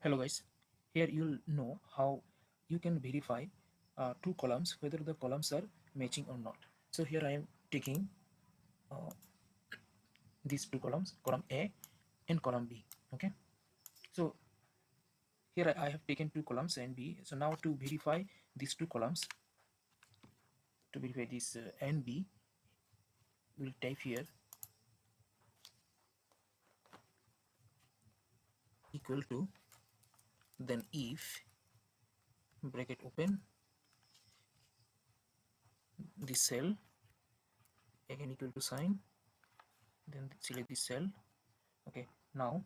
Hello guys, here you'll know how you can verify two columns whether the columns are matching or not. So here I am taking uh, these two columns, column A and column B. Okay, so here I have taken two columns A and B. So now to verify these two columns, to verify this A and B, we'll type here equal to, then if bracket open, this cell again equal to sign, then select this cell. Okay, now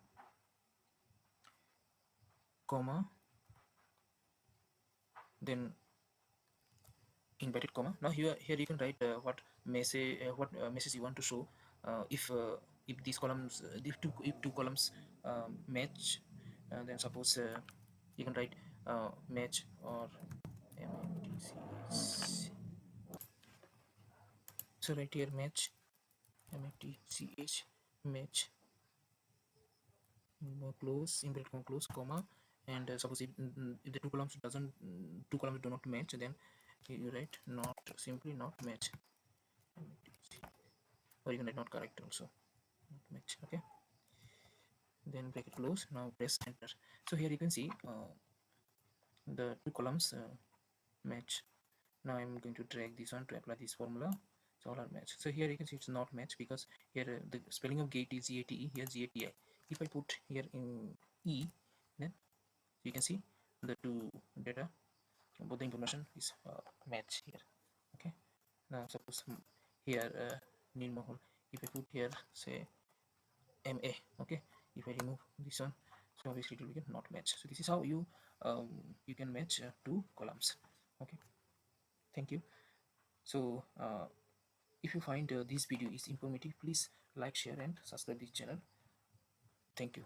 comma, then inverted comma. Now here you can write what message you want to show. If these columns, if two columns match, then suppose you can write match or match. So right here match, match, match, close, inverted comma, close comma, and suppose if the two columns do not match, then you write not, simply not match, or you can write not correct also, not match. Okay, then bracket close. Now press enter. So here you can see the two columns match. Now I'm going to drag this one to apply this formula. So all are match. So here you can see it's not match because here the spelling of gate is gate, here gati. If I put here in e, then you can see the two data, both the information is match here. Okay, now suppose here name hole, if I put here say ma, okay, if I remove this one, so obviously it will become not match. So this is how you can match two columns. Okay, thank you. So if you find this video is informative, please like, share and subscribe this channel. Thank you.